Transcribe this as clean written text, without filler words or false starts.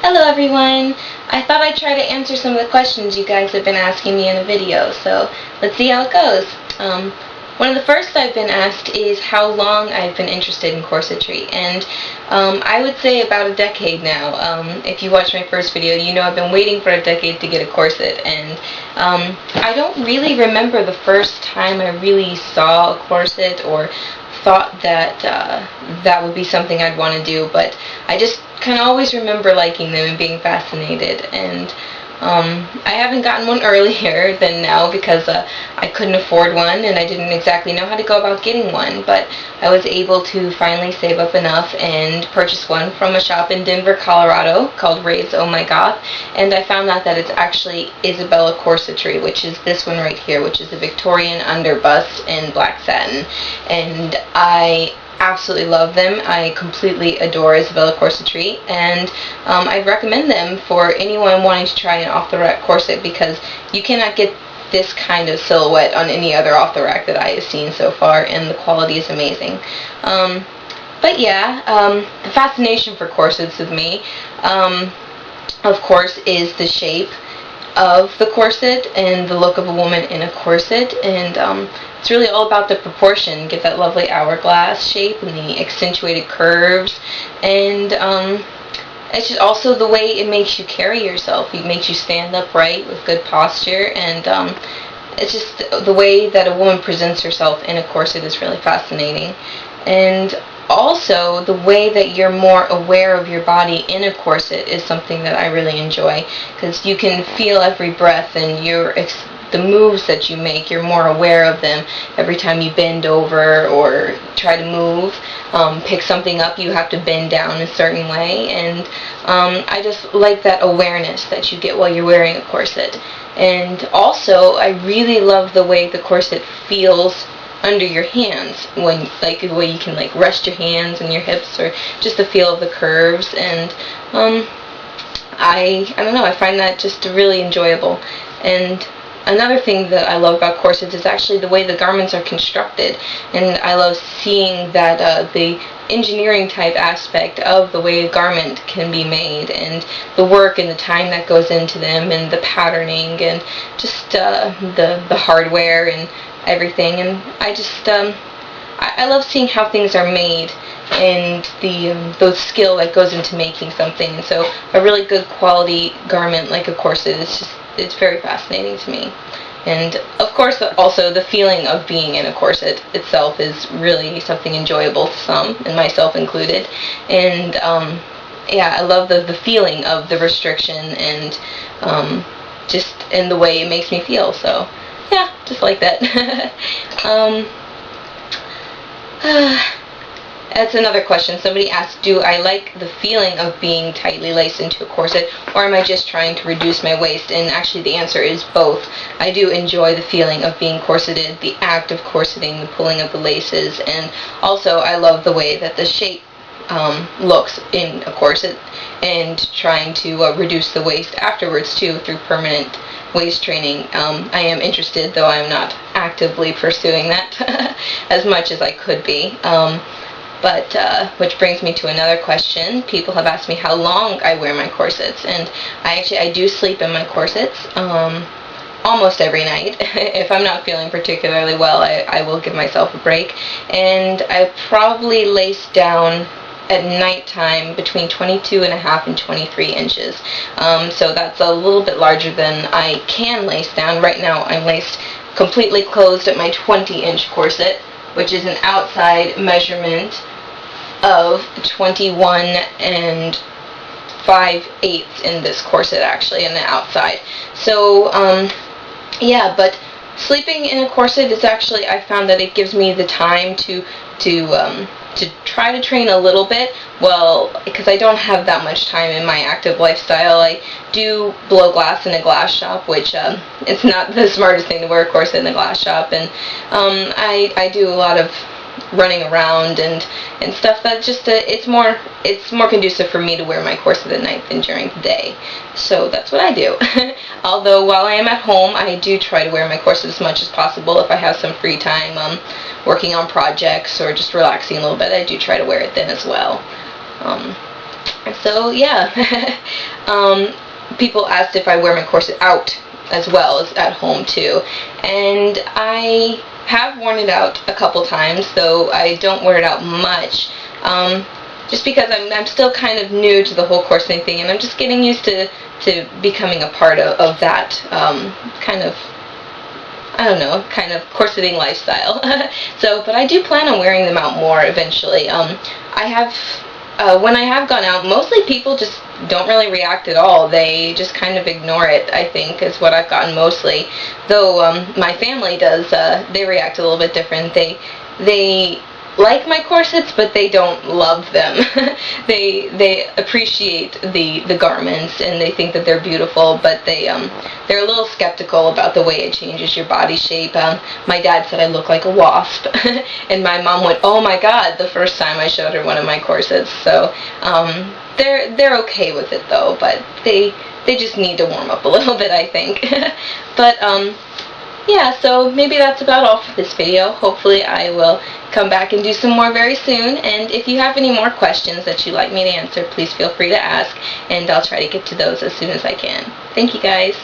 Hello everyone! I thought I'd try to answer some of the questions you guys have been asking me in a video, so let's see how it goes. One of the first I've been asked is how long I've been interested in corsetry, and I would say about a decade now. If you watched my first video, you know I've been waiting for a decade to get a corset, and I don't really remember the first time I really saw a corset or thought that that would be something I'd want to do, but I just kind of always remember liking them and being fascinated. And I haven't gotten one earlier than now because I couldn't afford one and I didn't exactly know how to go about getting one, but I was able to finally save up enough and purchase one from a shop in Denver, Colorado called Ray's Oh My Goth, and I found out that it's actually Isabella corsetry, which is this one right here, which is a Victorian underbust in black satin, and I absolutely love them. I completely adore Isabella corsetry, and I recommend them for anyone wanting to try an off-the-rack corset because you cannot get this kind of silhouette on any other off-the-rack that I have seen so far, and the quality is amazing. But yeah, the fascination for corsets with me, of course, is the shape of the corset and the look of a woman in a corset, and it's really all about the proportion. Get that lovely hourglass shape and the accentuated curves, and it's just also the way it makes you carry yourself. It makes you stand upright with good posture, and it's just the way that a woman presents herself in a corset is really fascinating. And also, the way that you're more aware of your body in a corset is something that I really enjoy, because you can feel every breath, and the moves that you make, you're more aware of them every time you bend over or try to move. Pick something up, you have to bend down a certain way, and I just like that awareness that you get while you're wearing a corset. And also, I really love the way the corset feels under your hands, when the way you can rest your hands and your hips, or just the feel of the curves, and I don't know, I find that just really enjoyable. And another thing that I love about corsets is actually the way the garments are constructed, and I love seeing that the engineering type aspect of the way a garment can be made, and the work and the time that goes into them, and the patterning, and just the hardware and everything. And I just I love seeing how things are made, and the skill that goes into making something. And so a really good quality garment like a corset is just, it's very fascinating to me. And of course, also the feeling of being in a corset itself is really something enjoyable to some, and myself included. And yeah, I love the feeling of the restriction, and just in the way it makes me feel. So yeah, just like that. That's another question. Somebody asked, do I like the feeling of being tightly laced into a corset, or am I just trying to reduce my waist? And actually the answer is both. I do enjoy the feeling of being corseted, the act of corseting, the pulling of the laces, and also I love the way that the shape looks in a corset, and trying to reduce the waist afterwards too through permanent waist training. I am interested, though I'm not actively pursuing that as much as I could be. But which brings me to another question. People have asked me how long I wear my corsets, and I do sleep in my corsets almost every night. If I'm not feeling particularly well, I will give myself a break, and I probably lace down at nighttime between 22.5 and 23 inches. So that's a little bit larger than I can lace down. Right now I'm laced completely closed at my 20-inch corset, which is an outside measurement of 21 and 5/8 in this corset, actually, on the outside. So yeah, but sleeping in a corset is actually, I found that it gives me the time to try to train a little bit, well, because I don't have that much time in my active lifestyle. I do blow glass in a glass shop, which it's not the smartest thing to wear a corset in a glass shop, and I do a lot of running around and stuff that just it's more conducive for me to wear my corset at night than during the day. So that's what I do. Although while I am at home, I do try to wear my corset as much as possible. If I have some free time working on projects or just relaxing a little bit, I do try to wear it then as well. So yeah, people asked if I wear my corset out as well as at home too, and I have worn it out a couple times, though I don't wear it out much, just because I'm still kind of new to the whole corseting thing, and I'm just getting used to becoming a part of that kind of, I don't know, kind of corseting lifestyle. So, but I do plan on wearing them out more eventually. When I have gone out, mostly people just don't really react at all. They just kind of ignore it, I think, is what I've gotten mostly. Though my family does, they react a little bit different. They like my corsets, but they don't love them. They appreciate the garments, and they think that they're beautiful, but they're a little skeptical about the way it changes your body shape. My dad said I look like a wasp, and my mom went, "Oh my God," the first time I showed her one of my corsets. So they're okay with it though, but they just need to warm up a little bit, I think. But yeah, so maybe that's about all for this video. Hopefully I will come back and do some more very soon, and if you have any more questions that you'd like me to answer, please feel free to ask, and I'll try to get to those as soon as I can. Thank you guys.